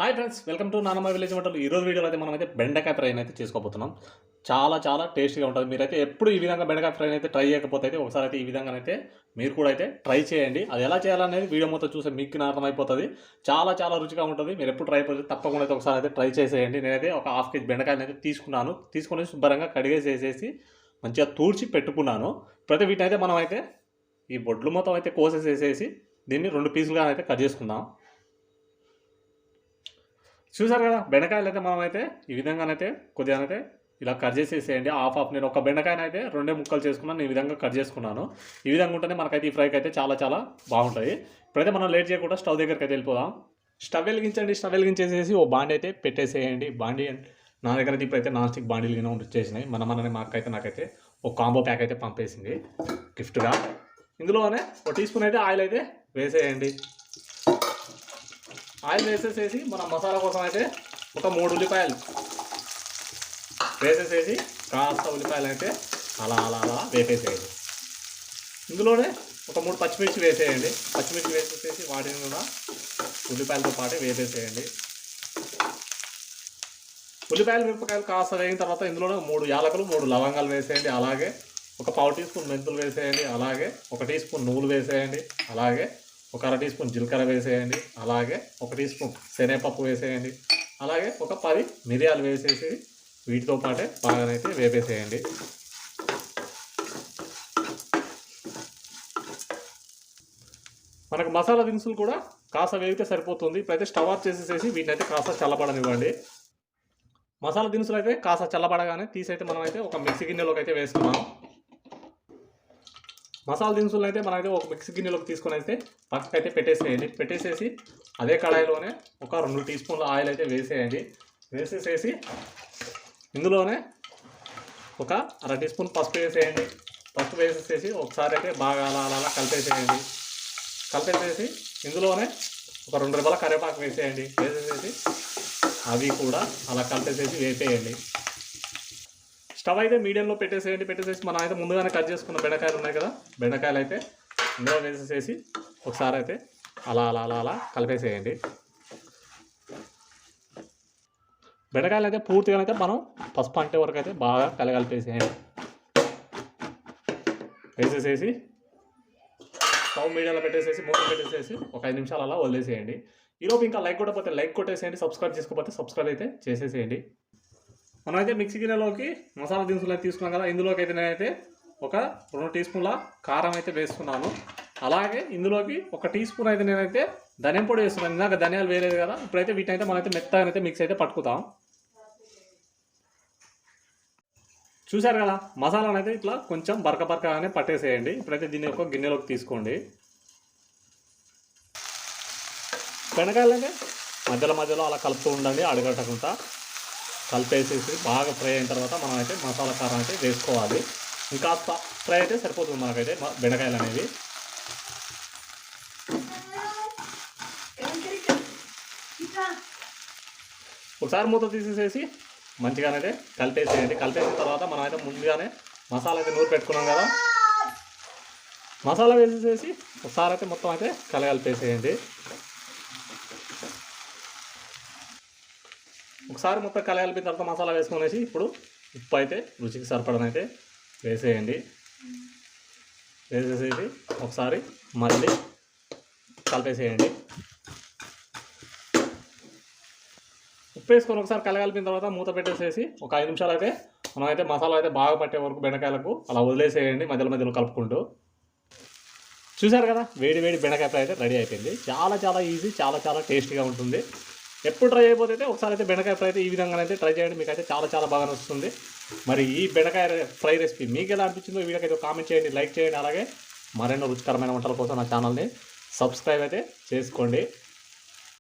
Hi friends, welcome to నానమ్మ village వంటలు. ఈరోజు వీడియోలో అయితే మనమైతే బెండకాయ ఫ్రై అయితే చేసుకోబోతున్నాం. చాలా టేస్టీగా ఉంటుంది. మీరైతే ఎప్పుడు ఈ విధంగా బెండకాయ ఫ్రై అయితే ట్రై చేయకపోతే అయితే ఒకసారి అయితే ఈ విధంగా అయితే మీరు కూడా అయితే ట్రై చేయండి. అది ఎలా చేయాలనేది వీడియో మొత్తం చూస్తే మీకు అర్థమైపోతుంది. చాలా రుచిగా ఉంటుంది. మీరు ఎప్పుడు ట్రై చేస్తే తప్పకుండా అయితే ఒకసారి అయితే ట్రై చేసేయండి. నేనైతే ఒక హాఫ్ కేజీ బెండకాయలు అయితే తీసుకుని శుభ్రంగా కడిగేసేసి మంచిగా తూర్చి పెట్టుకున్నాను. ప్రతి వీటిని అయితే మనం అయితే ఈ బొడ్లు మొత్తం అయితే కోసేసేసి దీన్ని 2 పీసులుగా అయితే కట్ చేసుకుందాం. చూసారు కదా, బెండకాయలు అయితే మనమైతే ఈ విధంగానైతే కొద్దిగానైతే ఇలా కట్ చేసేసేయండి. హాఫ్ నేను ఒక బెండకాయనైతే 2 ముక్కలు చేసుకున్నాను. ఈ విధంగా కట్ చేసుకున్నాను. ఈ విధంగా ఉంటేనే మనకైతే ఈ ఫ్రైకి అయితే చాలా బాగుంటాయి. ఇప్పుడైతే మనం లేట్ చేయకుండా స్టవ్ దగ్గరికి అయితే వెళ్ళిపోదాం. స్టవ్ వెలిగించండి. స్టవ్ వెలిగించేసేసి ఓ బాండి అయితే పెట్టేసేయండి. బాండి నా దగ్గర అయితే ఇప్పుడైతే నాన్ స్టిక్ బాండీలు వచ్చేసినాయి. మననే నాకైతే ఒక కాంబో ప్యాక్ అయితే పంపేసింది గిఫ్ట్గా. ఇందులోనే ఒక టీ స్పూన్ అయితే ఆయిల్ అయితే వేసేయండి. ఆయిల్ వేసేసేసి మన మసాలా కోసం అయితే ఒక 3 ఉల్లిపాయలు వేసేసేసి కాస్త ఉల్లిపాయలు అయితే అలా వేపేసేయండి. ఇందులోనే ఒక 3 పచ్చిమిర్చి వేసేయండి. పచ్చిమిర్చి వేసేసేసి వాటిని కూడా ఉల్లిపాయలతో పాటే వేసేసేయండి. ఉల్లిపాయలు మిరపకాయలు కాస్త వేగిన తర్వాత ఇందులోనే 3 యాలకులు 3 లవంగాలు వేసేయండి. అలాగే ఒక పావు టీ స్పూన్ మెంతులు వేసేయండి. అలాగే ఒక టీ స్పూన్ నువ్వులు వేసేయండి. అలాగే ఒక అర టీ స్పూన్ జీలకర్ర వేసేయండి. అలాగే ఒక టీ స్పూన్ శనగపప్పు వేసేయండి. అలాగే ఒక 10 మిరియాలు వేసేసి వీటితో పాటే బాగానైతే వేపేసేయండి. మనకు మసాలా దినుసులు కూడా కాస్త వేగితే సరిపోతుంది. ఇప్పుడైతే స్టవ్ ఆఫ్ చేసేసేసి వీటిని అయితే కాస్త చల్లబడనివ్వండి. మసాలా దినుసులు అయితే కాస్త చల్లబడగానే తీసైతే మనం అయితే ఒక మిక్సీ గిన్నెలోకి అయితే వేసుకున్నాం. మసాలా దినుసులు అయితే మనమైతే ఒక మిక్సీ గిన్నెలోకి తీసుకొని అయితే పక్కకి అయితే పెట్టేసేసి అదే కడాయిలోనే ఒక 2 టీ స్పూన్ల ఆయిల్ అయితే వేసేయండి. వేసేసేసి ఇందులోనే ఒక అర టీ స్పూన్ పసుపు వేసేయండి. పసుపు వేసేసేసి ఒకసారి అయితే బాగా అలా కలిపేసేసి ఇందులోనే ఒక 2 రెబ్బల కరివేపాకు వేసేయండి. వేసేసేసి అవి కూడా అలా కలిపేసేసి వేసేయండి. స్టవ్ అయితే మీడియంలో పెట్టేసేసి మనం అయితే ముందుగానే కట్ చేసుకున్న బెండకాయలు ఉన్నాయి కదా, బెండకాయలు అయితే ఇందులో వేసేసేసి ఒకసారి అయితే అలా కలిపేసేయండి. బెండకాయలు అయితే పూర్తిగా అయితే మనం పసుపు అంటే వరకు అయితే బాగా కలిపేసేయండి. వేసేసేసి స్టవ్ మీడియంలో పెట్టేసేసి మూత పెట్టేసేసి ఒక 5 నిమిషాలు అలా వదిలేసేయండి. ఈలోపు ఇంకా లైక్ కొట్టకపోతే లైక్ కొట్టేసేయండి. సబ్స్క్రైబ్ చేసుకోకపోతే సబ్స్క్రైబ్ అయితే చేసేసేయండి. మనమైతే మిక్సీ గిన్నెలోకి మసాలా దినుసులు అయితే తీసుకున్నాం కదా, ఇందులోకి అయితే నేనైతే ఒక 2 టీ స్పూన్ల కారం అయితే వేసుకున్నాను. అలాగే ఇందులోకి ఒక టీ స్పూన్ అయితే నేనైతే ధనియం పొడి వేస్తున్నాను. ఇందాక ధనియాలు వేరేది కదా, ఇప్పుడైతే వీటిని అయితే మనమైతే మెత్తగా మిక్స్ అయితే పట్టుకుతాం. చూసారు కదా, మసాలాను అయితే ఇట్లా కొంచెం బరకగానే పట్టేసేయండి. ఇప్పుడైతే దీన్ని ఒక గిన్నెలోకి తీసుకోండి. బెండకాయలు అయితే మధ్యలో అలా కలుపుతూ ఉండండి, అడగట్టకుండా కలిపేసేసి బాగా ఫ్రై అయిన తర్వాత మనం అయితే మసాలా కారం అయితే వేసుకోవాలి. ఇంకా ఫ్రై అయితే సరిపోతుంది మనకైతే బెండకాయలు అనేవి. ఒకసారి మూత తీసేసేసి మంచిగానైతే కలిపేసేయండి. కలిపేసిన తర్వాత మనం అయితే ముందుగానే మసాలా అయితే నూరు పెట్టుకున్నాం కదా, మసాలా వేసేసేసి ఒకసారి అయితే మొత్తం అయితే కలిపేసేయండి. ఒకసారి మొత్తం కలిపిన తర్వాత మసాలా వేసుకునేసి ఇప్పుడు ఉప్పు అయితే రుచికి సరిపడనైతే వేసేయండి. వేసేసేసి ఒకసారి మళ్ళీ కలిపేసేయండి. ఉప్పు వేసుకొని ఒకసారి కలిపిన తర్వాత మూత పెట్టేసేసి ఒక 5 నిమిషాలు అయితే మనమైతే మసాలా అయితే బాగా పట్టే వరకు బెండకాయలకు అలా వదిలేసేయండి, మధ్యలో కలుపుకుంటూ. చూసారు కదా, వేడి బెండకాయ ఫ్రై అయితే రెడీ అయిపోయింది. చాలా ఈజీ, చాలా టేస్టీగా ఉంటుంది. ఎప్పుడు ట్రై అయిపోతే ఒకసారి అయితే బెండకాయ ఫ్రై అయితే ఈ విధంగా అయితే ట్రై చేయండి. మీకు అయితే చాలా బాగా నచ్చుతుంది. మరి ఈ బెండకాయ ఫ్రై రెసిపీ మీకు ఎలా అనిపించిందో ఈ వీడియోకి అయితే కామెంట్ చేయండి, లైక్ చేయండి. అలాగే మరెన్నో రుచికరమైన వంటల కోసం నా ఛానల్ని సబ్స్క్రైబ్ అయితే చేసుకోండి.